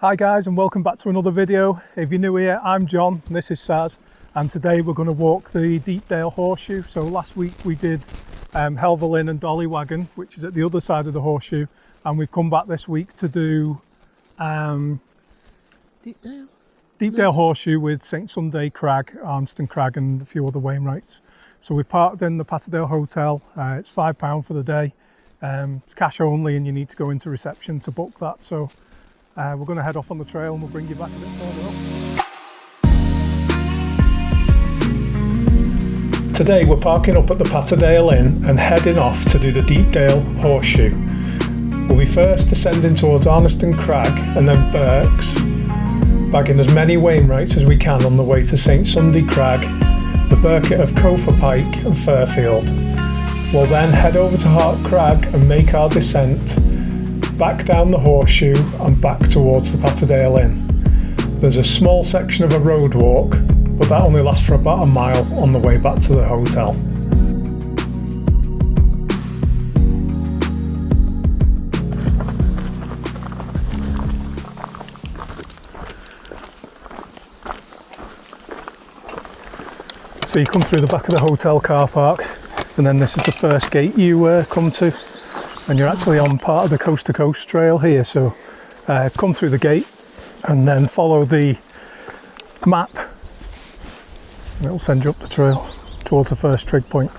Hi guys, and welcome back to another video. If you're new here, I'm John, and this is Saz, and today we're going to walk the Deepdale Horseshoe. So last week we did Helvellyn and Dollywagon, which is at the other side of the horseshoe, and we've come back this week to do Deepdale Horseshoe with St Sunday Crag, St Crag and a few other Wainwrights. So we parked in the Patterdale Hotel. It's £5 for the day. It's cash only and you need to go into reception to book that. So we're going to head off on the trail and we'll bring you back a bit further up. Today we're parking up at the Patterdale Inn and heading off to do the Deepdale Horseshoe. We'll be first descending towards St Crag and then Birks, bagging as many Wainwrights as we can on the way to St Sunday Crag, the Birket of Cofa Pike and Fairfield. We'll then head over to Hart Crag and make our descent back down the horseshoe and back towards the Patterdale Inn. There's a small section of a road walk, but that only lasts for about a mile on the way back to the hotel. So you come through the back of the hotel car park, and then this is the first gate you come to, and you're actually on part of the coast to coast trail here. So come through the gate and then follow the map and it'll send you up the trail towards the first trig point.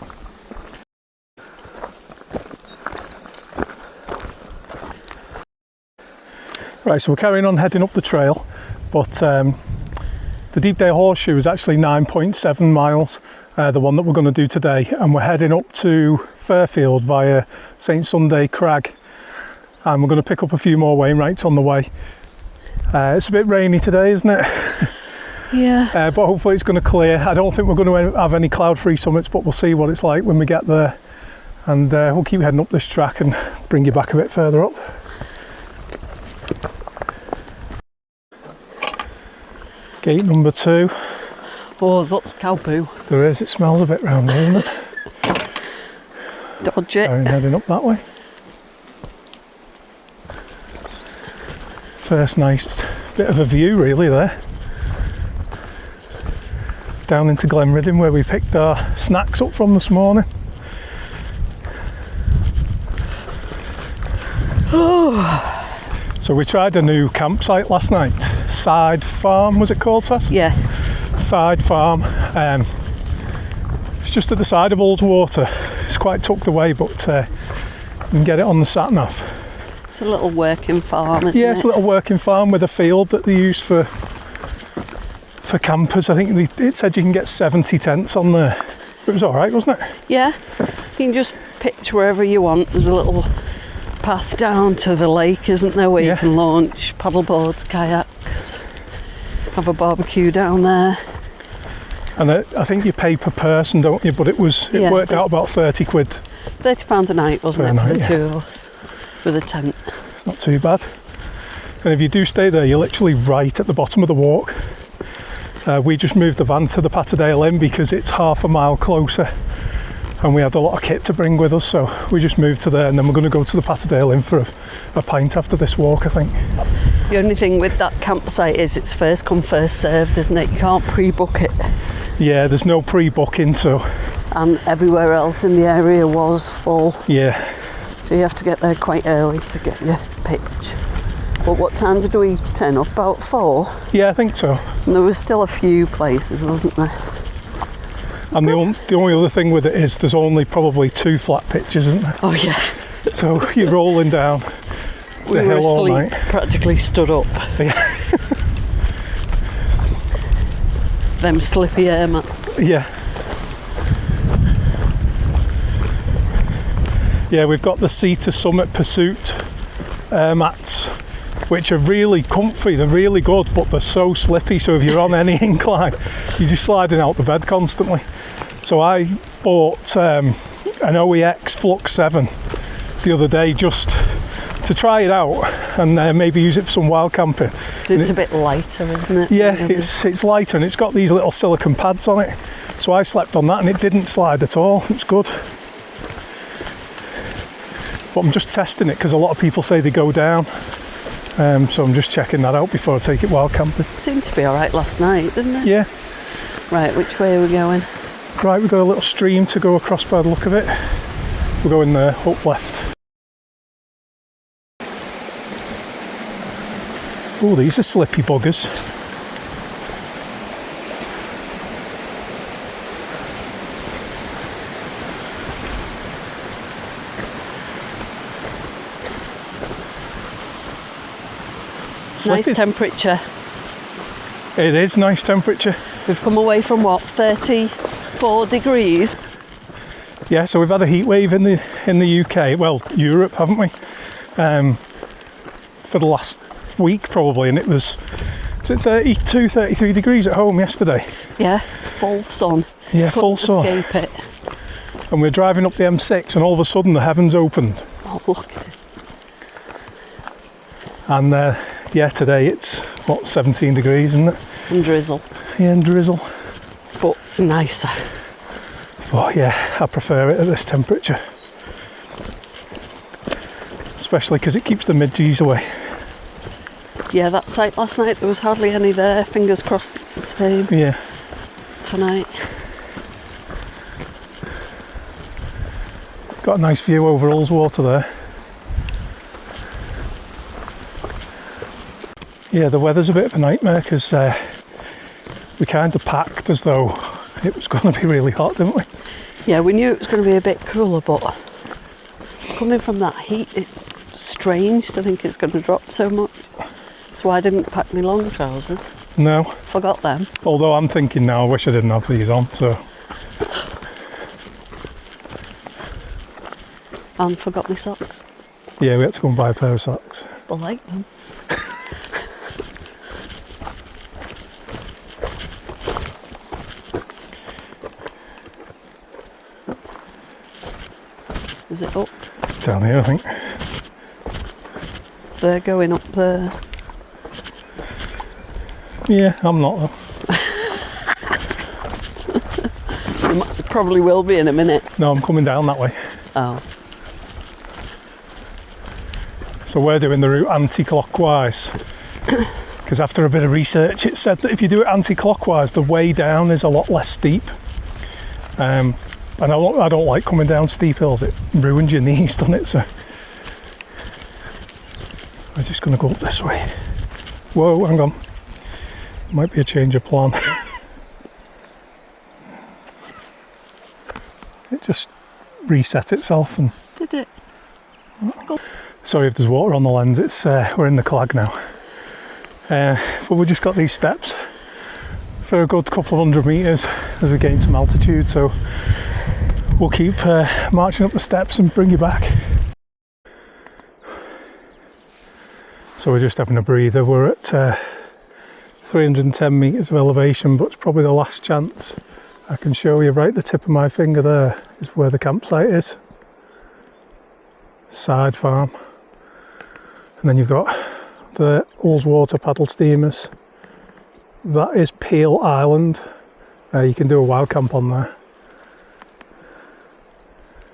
Right, so we're carrying on heading up the trail, but the Deepdale Horseshoe is actually 9.7 miles, the one that we're going to do today, and we're heading up to Fairfield via St Sunday Crag, and we're going to pick up a few more Wainwrights on the way. It's a bit rainy today, isn't it? Yeah. But hopefully it's going to clear. I don't think we're going to have any cloud-free summits, but we'll see what it's like when we get there, and we'll keep heading up this track and bring you back a bit further up. Gate number 2. Oh, there's lots of cow poo. There is, it smells a bit round there, doesn't it? Dodge it. I'm heading up that way. First nice bit of a view really there. Down into Glenriddin where we picked our snacks up from this morning. Oh. So we tried a new campsite last night. Side Farm, was it called, Tess? Yeah. Side Farm. It's just at the side of Ullswater. It's quite tucked away, but you can get it on the sat nav. It's a little working farm, isn't it? Yeah, it's a little working farm with a field that they use for campers. I think it said you can get 70 tents on there. It was all right, wasn't it? Yeah. You can just pitch wherever you want. There's a little path down to the lake, isn't there, where you can launch paddleboards, kayaks, have a barbecue down there. And I think you pay per person, don't you? But it worked out about 30 quid. £30 a night, wasn't it, for the two of us, with a tent. Not too bad. And if you do stay there, you're literally right at the bottom of the walk. We just moved the van to the Patterdale Inn because it's half a mile closer, and we had a lot of kit to bring with us, so we just moved to there, and then we're going to go to the Patterdale Inn for a pint after this walk, I think. The only thing with that campsite is it's first come first served, isn't it? You can't pre-book it. Yeah, there's no pre-booking, so... And everywhere else in the area was full. Yeah. So you have to get there quite early to get your pitch. But what time did we turn up? About 4? Yeah, I think so. And there was still a few places, wasn't there? And the only other thing with it is there's only probably 2 flat pitches, isn't there? Oh yeah. So you're rolling down the hill all night. Practically stood up. Yeah. Them slippy air mats. Yeah. Yeah, we've got the Sea Summit Pursuit mats, which are really comfy. They're really good, but they're so slippy. So if you're on any incline, you're just sliding out the bed constantly. So I bought an OEX Flux 7 the other day just to try it out and maybe use it for some wild camping. So it's a bit lighter, isn't it? Yeah, it's lighter, and it's got these little silicone pads on it. So I slept on that and it didn't slide at all. It's good. But I'm just testing it because a lot of people say they go down. So I'm just checking that out before I take it wild camping. Seemed to be alright last night, didn't it? Yeah. Right, which way are we going? Right, we've got a little stream to go across by the look of it. We're going there, up left. Oh, these are slippy buggers. Nice temperature. It is nice temperature. We've come away from what, 34 degrees? Yeah, so we've had a heat wave in the UK, well, Europe, haven't we? For the last week probably, and it was it 32, 33 degrees at home yesterday. Yeah, full sun. Yeah, full sun. Escape it. And we're driving up the M6 and all of a sudden the heavens opened. Oh, look at it. And yeah, today it's, what, 17 degrees, isn't it? And drizzle. Yeah, and drizzle. But nicer. But yeah, I prefer it at this temperature. Especially because it keeps the mid-Gs away. Yeah, that's like last night, there was hardly any there. Fingers crossed it's the same. Yeah. Tonight. Got a nice view over Ullswater there. Yeah, the weather's a bit of a nightmare because we kind of packed as though it was going to be really hot, didn't we? Yeah, we knew it was going to be a bit cooler, but coming from that heat, it's strange to think it's going to drop so much. That's why I didn't pack my long trousers. No. Forgot them. Although I'm thinking now, I wish I didn't have these on, so. And forgot my socks. Yeah, we had to go and buy a pair of socks. I like them. Is it up? Down here, I think. They're going up there. Yeah, I'm not though. Probably will be in a minute. No, I'm coming down that way. Oh. So we're doing the route anti-clockwise. Because after a bit of research, it said that if you do it anti-clockwise, the way down is a lot less steep. And I don't like coming down steep hills. It ruins your knees, doesn't it? So I'm just going to go up this way. Whoa, hang on. Might be a change of plan. It just reset itself and. Did it? Go. Sorry if there's water on the lens. It's we're in the Clag now. But we've just got these steps for a good couple of 100 metres as we gain some altitude. So we'll keep marching up the steps and bring you back. So we're just having a breather. We're at 310 metres of elevation, but it's probably the last chance. I can show you right the tip of my finger there is where the campsite is. Side farm. And then you've got the Ullswater paddle steamers. That is Peel Island. You can do a wild camp on there.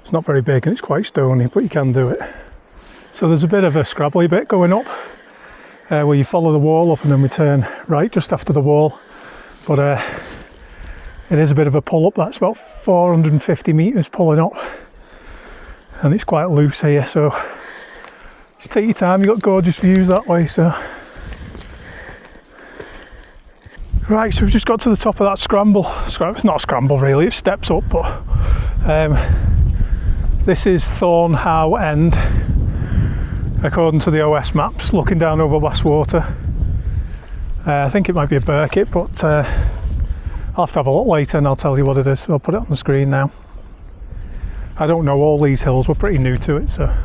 It's not very big and it's quite stony, but you can do it. So there's a bit of a scrabbly bit going up where you follow the wall up and then we turn right just after the wall. But it is a bit of a pull up. That's about 450 metres pulling up. And it's quite loose here, so just take your time. You've got gorgeous views that way. So right, so we've just got to the top of that scramble. It's not a scramble really, it steps up, but this is Thorne How End according to the OS maps, looking down over Westwater. I think it might be a Birkit, but I'll have to have a look later and I'll tell you what it is. So I'll put it on the screen now. I don't know all these hills, we're pretty new to it, so.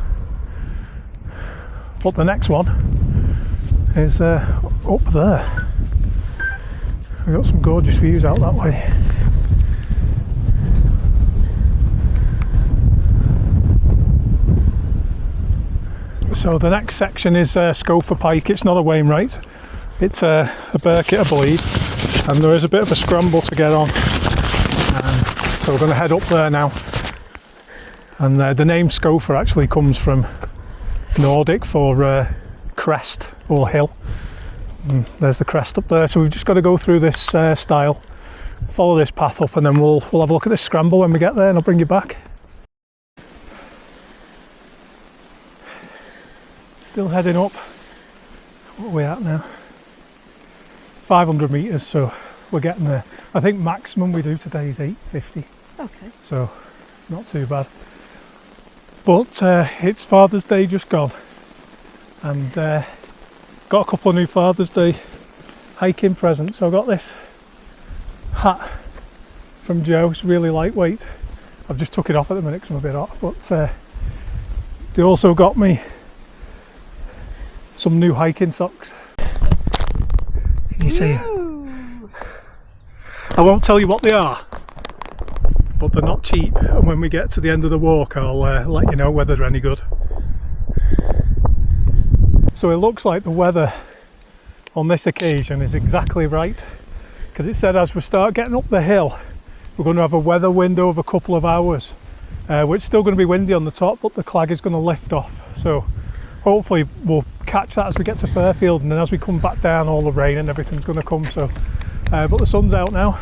But the next one is up there. We've got some gorgeous views out that way. So the next section is Cofa Pike. It's not a Wainwright, it's a Birkit, I believe, and there is a bit of a scramble to get on. So we're going to head up there now. And the name Cofa actually comes from Nordic for crest. or hill. And there's the crest up there, so we've just got to go through this stile, follow this path up, and then we'll have a look at this scramble when we get there, and I'll bring you back. Still heading up. What are we at now? 500 metres, so we're getting there. I think maximum we do today is 850. Okay. So not too bad. But it's Father's Day just gone, and got a couple of new Father's Day hiking presents. So I got this hat from Joe. It's really lightweight. I've just took it off at the minute because I'm a bit hot. But they also got me some new hiking socks. You see, I won't tell you what they are, but they're not cheap, and when we get to the end of the walk I'll let you know whether they're any good. So it looks like the weather on this occasion is exactly right, because it said as we start getting up the hill we're going to have a weather window of a couple of hours, which is still going to be windy on the top, but the clag is going to lift off, so hopefully we'll catch that as we get to Fairfield, and then as we come back down all the rain and everything's going to come. So but the sun's out now,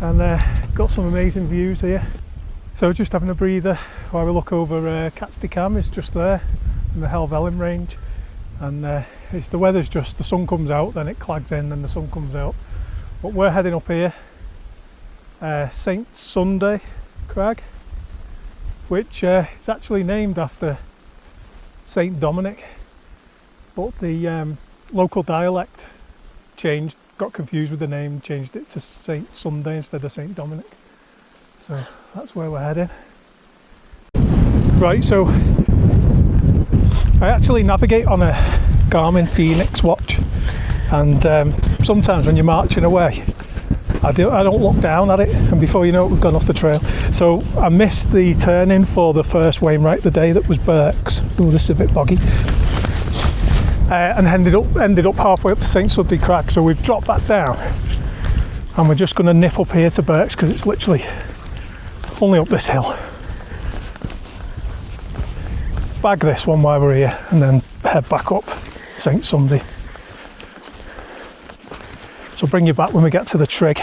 and got some amazing views here, so just having a breather while we look over Catsley Cam is just there in the Helvellyn range, and it's the weather's just, the sun comes out, then it clags in, then the sun comes out. But we're heading up here, St Sunday Crag, which is actually named after St Dominic, but the local dialect changed, got confused with the name, changed it to St Sunday instead of St Dominic. So that's where we're heading. Right, so I actually navigate on a Garmin Phoenix watch, and sometimes when you're marching away I don't look down at it, and before you know it we've gone off the trail. So I missed the turn-in for the first Wainwright of the day, that was Birks. Oh, this is a bit boggy. And ended up halfway up to St Sunday Crag, so we've dropped that down and we're just going to nip up here to Birks because it's literally only up this hill. Bag this one while we're here and then head back up St Sunday. So I'll bring you back when we get to the Trig.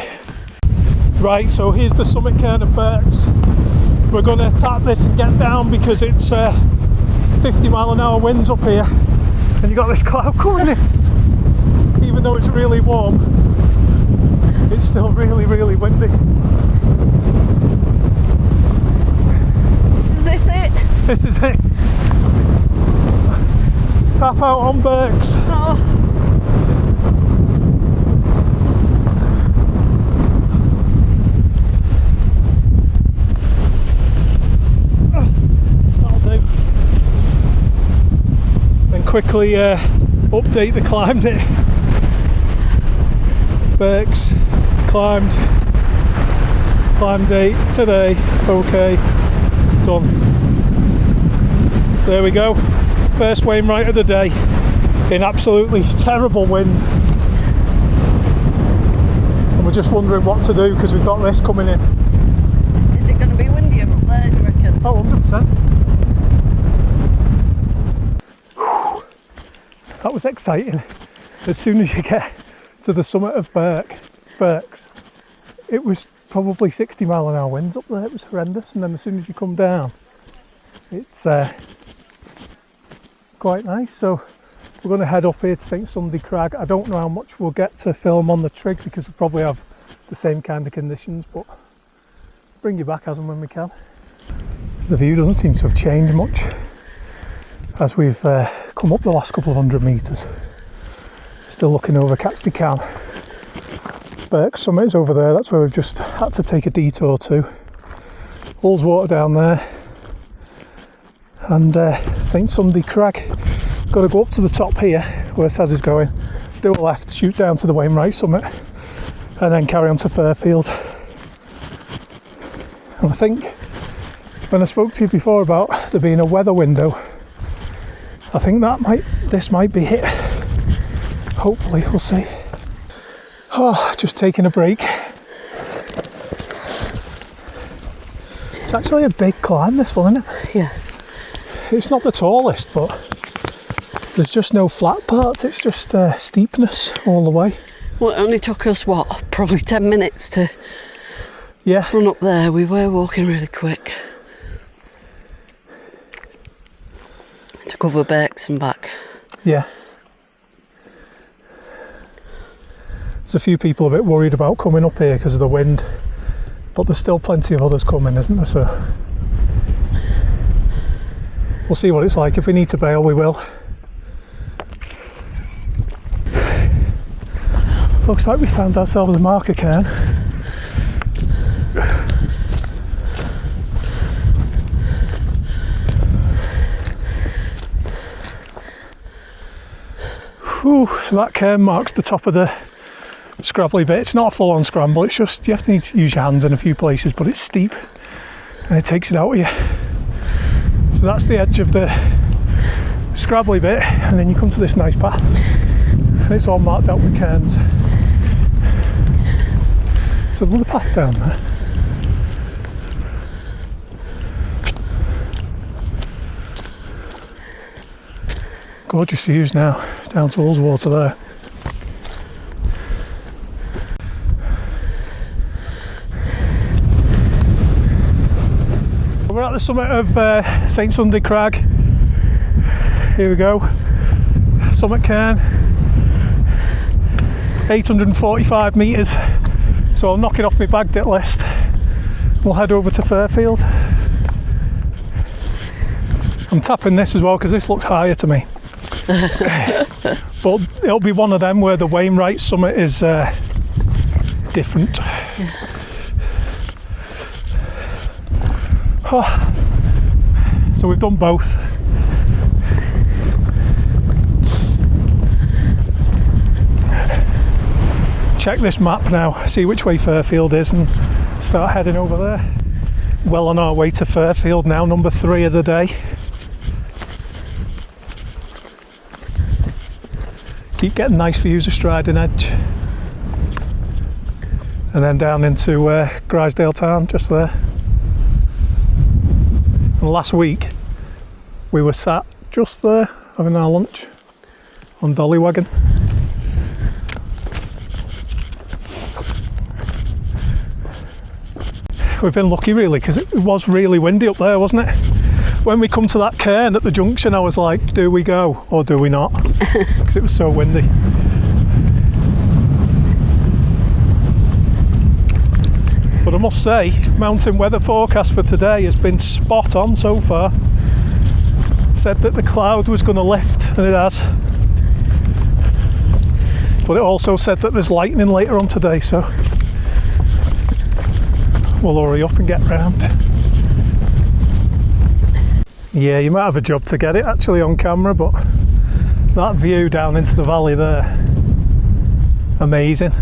Right, so here's the summit cairn of Birks. We're going to tap this and get down because it's 50-mile-an-hour winds up here, and you got this cloud coming in. Even though it's really warm, it's still really, really windy. Is this it? This is it. Tap out on Birks. Oh. Quickly update the climb it. Birks climbed date today. Okay, done. So there we go. First Wainwright of the day in absolutely terrible wind, and we're just wondering what to do because we've got this coming in. Is it going to be windier up there, do you reckon? Oh, 100%. That was exciting. As soon as you get to the summit of Birks, it was probably 60-mile-an-hour winds up there. It was horrendous, and then as soon as you come down, it's quite nice. So we're going to head up here to St Sunday Crag. I don't know how much we'll get to film on the Trig because we'll probably have the same kind of conditions, but bring you back as and when we can. The view doesn't seem to have changed much as we've come up the last couple of 100 metres. Still looking over Catsley Cam. Birks Summit is over there, that's where we've just had to take a detour to. Ullswater down there, and St Sunday Crag. Got to go up to the top here where Saz is going, do a left, shoot down to the Wainwright Summit, and then carry on to Fairfield. And I think when I spoke to you before about there being a weather window, I think this might be it. Hopefully, we'll see. Oh, just taking a break. It's actually a big climb, this one, isn't it? Yeah. It's not the tallest, but There's just no flat parts, it's just steepness all the way. Well, it only took us, what, probably 10 minutes to run up there. We were walking really quick. To cover Birks and back. Yeah. There's a few people a bit worried about coming up here because of the wind, but there's still plenty of others coming, isn't there? So we'll see what it's like. If we need to bail, we will. Looks like we found ourselves a marker cairn. Whew, so that cairn marks the top of the scrabbly bit. It's not a full-on scramble, it's just you have to need to use your hands in a few places, but it's steep and it takes it out of you. So that's the edge of the scrabbly bit, and then you come to this nice path and it's all marked out with cairns. So another path down there. Gorgeous views now down to Ullswater there. We're at the summit of St Sunday Crag. Here we go. Summit cairn. 845 metres. So I'm knocking off my Bagdit list. We'll head over to Fairfield. I'm tapping this as well because this looks higher to me. But it'll be one of them where the Wainwrights summit is different. Yeah. So we've done both. Check this map now, see which way Fairfield is and start heading over there. Well on our way to Fairfield now, number 3 of the day. Keep getting nice views of Striding Edge. And then down into Grisdale town, just there. And last week we were sat just there having our lunch on Dolly Wagon. We've been lucky really because it was really windy up there, wasn't it? When we come to that cairn at the junction, I was like, do we go or do we not? Because it was so windy. But I must say, mountain weather forecast for today has been spot on so far. Said that the cloud was going to lift, and it has. But it also said that there's lightning later on today, so we'll hurry up and get round. Yeah, you might have a job to get it actually on camera, but that view down into the valley there, amazing.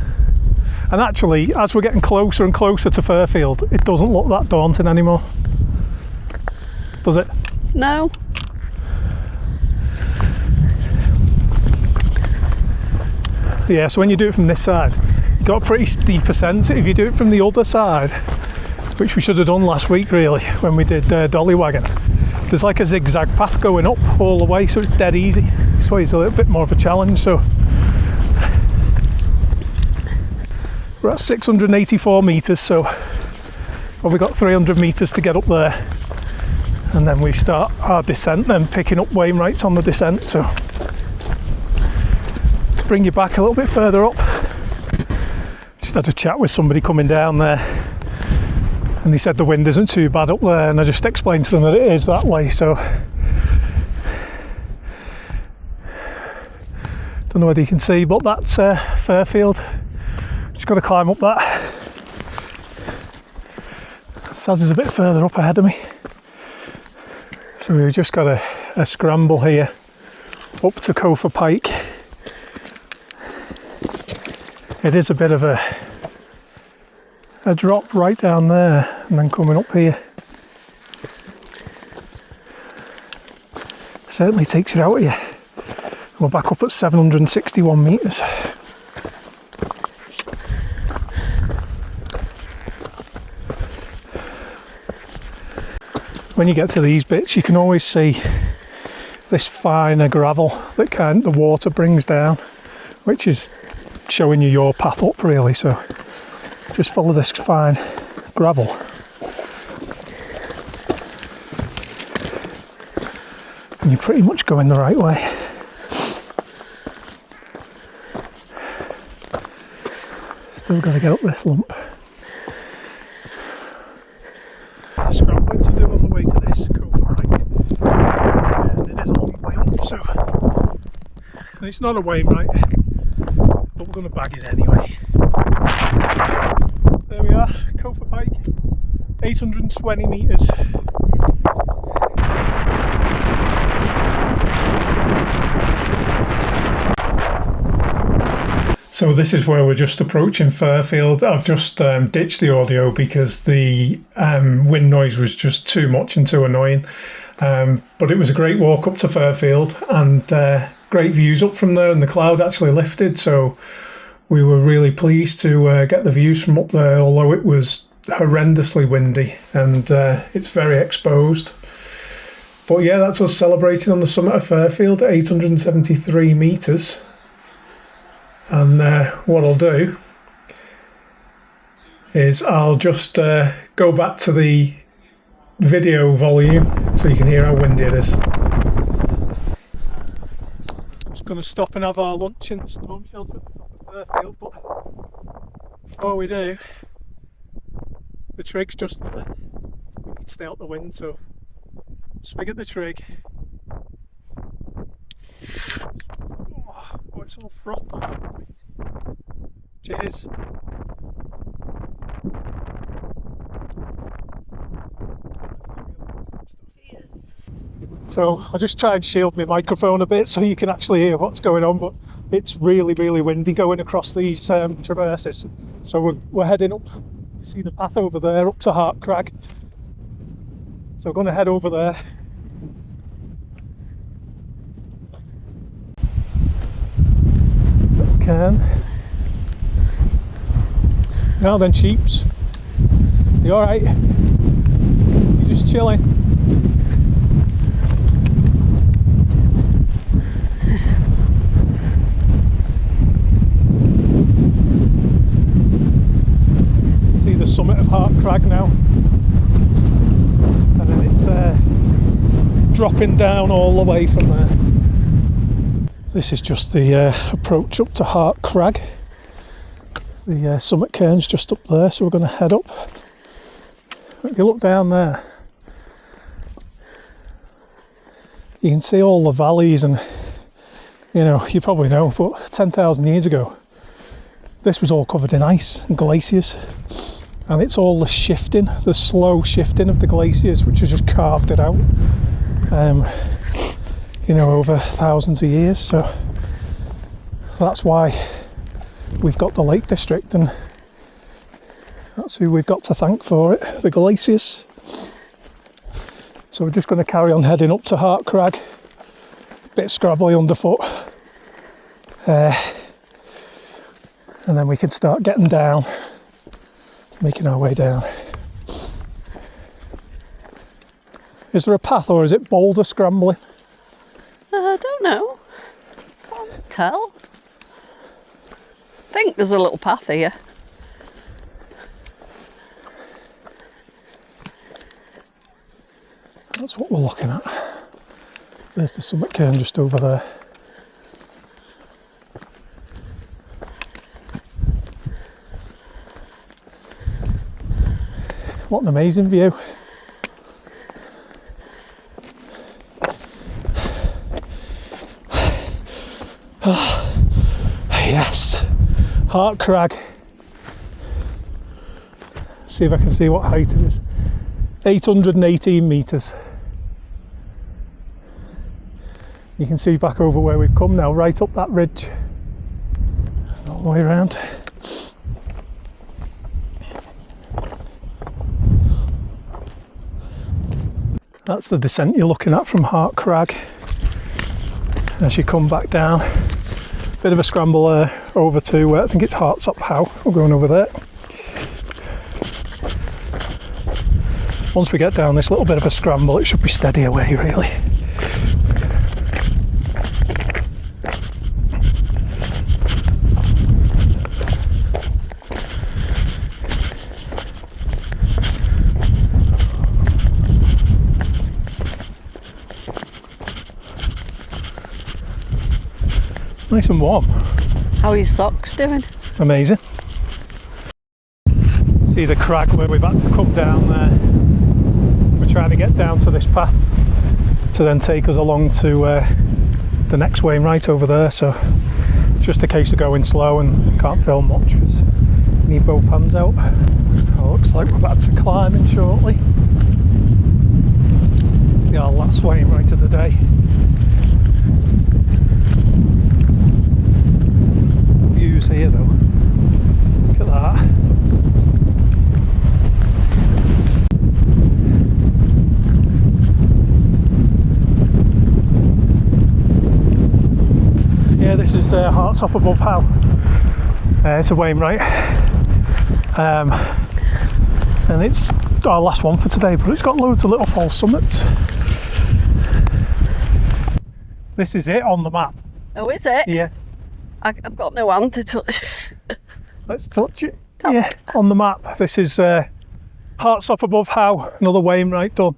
And actually, as we're getting closer and closer to Fairfield, it doesn't look that daunting anymore, does it? No. Yeah, so when you do it from this side, you've got a pretty steep ascent. If you do it from the other side, which we should have done last week really, when we did Dolly Wagon, there's like a zigzag path going up all the way, so it's dead easy. This way is a little bit more of a challenge. So we're at 684 metres, so we've got 300 metres to get up there, and then we start our descent, then picking up Wainwrights on the descent. So to bring you back a little bit further up, just had a chat with somebody coming down there, and they said the wind isn't too bad up there, and I just explained to them that it is that way. So don't know whether you can see, but that's Fairfield. Just got to climb up that. Saz is a bit further up ahead of me. So we've just got a scramble here up to Cofa Pike. It is a bit of a drop right down there and then coming up here. Certainly takes it out of you. We're back up at 761 metres. When you get to these bits, you can always see this finer gravel that the water brings down, which is showing you your path up really. So just follow this fine gravel. And you're pretty much going the right way. Still got to get up this lump. Scrambling to do on the way to this Cofa Pike. And it is a long way up, so. And it's not a Wainwright, but we're going to bag it anyway. There we are, Cofa Pike, 820 metres. So this is where we're just approaching Fairfield. I've just ditched the audio because the wind noise was just too much and too annoying. But it was a great walk up to Fairfield and great views up from there, and the cloud actually lifted. So we were really pleased to get the views from up there, although it was horrendously windy and it's very exposed. But yeah, that's us celebrating on the summit of Fairfield at 873 metres. And what I'll do is I'll just go back to the video volume so you can hear how windy it is. Just going to stop and have our lunch in the storm shelter at the top of Fairfield, but before we do, the Trig's just there. We need to stay out the wind, so swig at the Trig. Oh, it's all frothy. Cheers. Cheers. So I'll just try and shield my microphone a bit so you can actually hear what's going on, but it's really, really windy going across these traverses. So we're heading up. You see the path over there up to Hart Crag. So we're going to head over there. Can. Now then, sheeps, you alright? You just chilling? See the summit of Hart Crag now, and then it's dropping down all the way from there. This is just the approach up to Hart Crag. The summit cairn's just up there, so we're going to head up. If you look down there, you can see all the valleys, and you know, you probably know, but 10,000 years ago, this was all covered in ice and glaciers, and it's all the shifting, the slow shifting of the glaciers, which has just carved it out. You know, over thousands of years, so that's why we've got the Lake District, and that's who we've got to thank for it, the glaciers. So we're just going to carry on heading up to Hart Crag, a bit scrabbly underfoot, and then we can start getting down, making our way down. Is there a path, or is it boulder scrambling? I don't know. Can't tell. I think there's a little path here. That's what we're looking at. There's the summit cairn just over there. What an amazing view. Yes, Hart Crag. See if I can see what height it is. 818 metres. You can see back over where we've come now, right up that ridge. It's all the way around. That's the descent you're looking at from Hart Crag. As you come back down, bit of a scramble over to, I think it's Hartsop How. We're going over there. Once we get down this little bit of a scramble, it should be steady away really. Nice and warm. How are your socks doing? Amazing. See the crag where we've had to come down there. We're trying to get down to this path to then take us along to the next Wainwright over there, so it's just a case of going slow and can't film much because we need both hands out. It looks like we're about to climb in shortly. Yeah, our last Wainwright of the day. Views here though. Look at that. Yeah, this is Hartsop above How. It's a Wainwright. And it's our last one for today, but it's got loads of little false summits. This is it on the map. Oh, is it? Yeah. I've got no hand to touch. Let's touch it. Yeah, on the map. This is Hartsop above How, another Wainwright done.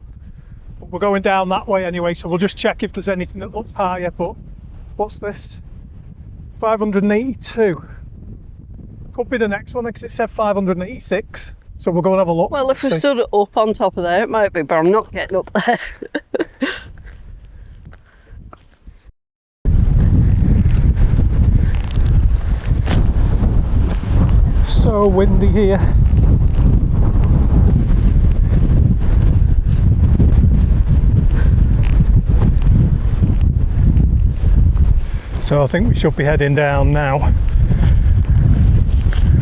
But we're going down that way anyway, so we'll just check if there's anything that looks higher. But what's this? 582. Could be the next one because it said 586. So we'll go and have a look. Well, if we stood up on top of there, it might be, but I'm not getting up there. So windy here. So I think we should be heading down now.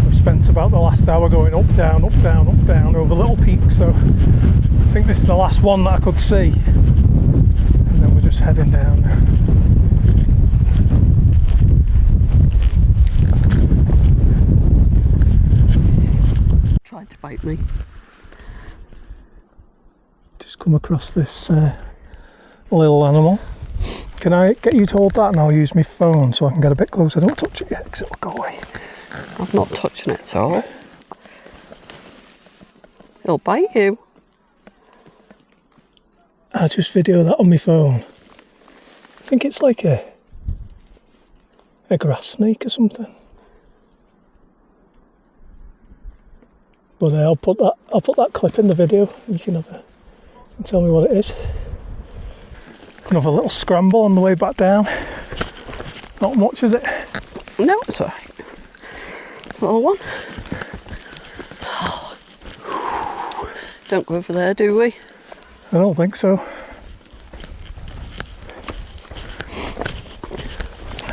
We've spent about the last hour going up, down, up, down, up, down over little peaks, so I think this is the last one that I could see. And then we're just heading down now. Tried to bite me. Just come across this little animal. Can I get you to hold that and I'll use my phone so I can get a bit closer? Don't touch it yet because it'll go away. I'm not touching it at all. It'll bite you. I'll just video that on my phone. I think it's like a grass snake or something. But I'll put that clip in the video. You can have a and tell me what it is. Another little scramble on the way back down. Not much, is it? No, it's alright. Little one. Don't go over there, do we? I don't think so.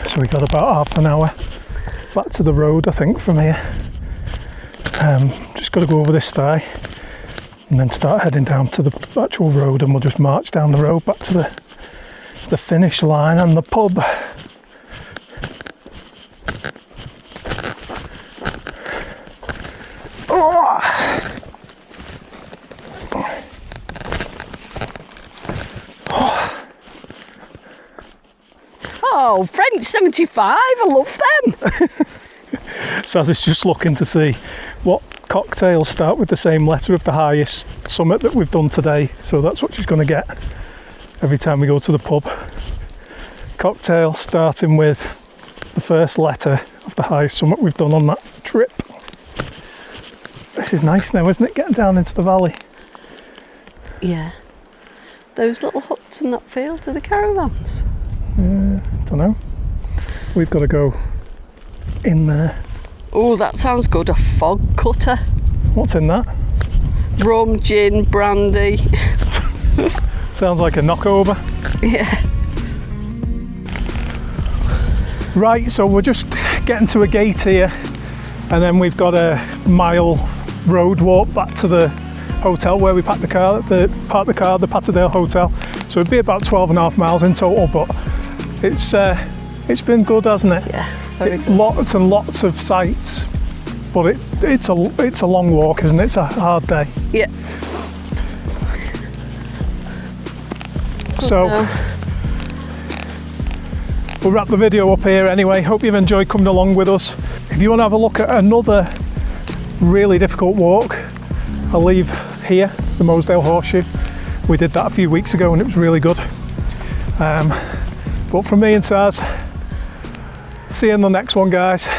So we got about half an hour back to the road, I think, from here. Just got to go over this stye and then start heading down to the actual road, and we'll just march down the road back to the finish line and the pub. Oh, French 75, I love them. Saz is just looking to see what cocktails start with the same letter of the highest summit that we've done today. So that's what she's going to get every time we go to the pub. Cocktail starting with the first letter of the highest summit we've done on that trip. This is nice now, isn't it? Getting down into the valley. Yeah. Those little huts in that field are the caravans. Don't know. We've got to go in there. Oh, that sounds good. A fog cutter. What's in that? Rum, gin, brandy. Sounds like a knockover. Yeah. Right, so we're just getting to a gate here, and then we've got a mile road walk back to the hotel where we parked the car, the Patterdale Hotel. So it'd be about 12.5 miles in total, but it's been good, hasn't it? Yeah, very good. Lots and lots of sights, but it's a long walk, isn't it? It's a hard day. Yeah. So we'll wrap the video up here anyway. Hope you've enjoyed coming along with us. If you want to have a look at another really difficult walk, I'll leave here the Deepdale Horseshoe. We did that a few weeks ago and it was really good. But from me and Saz, See you in the next one, guys.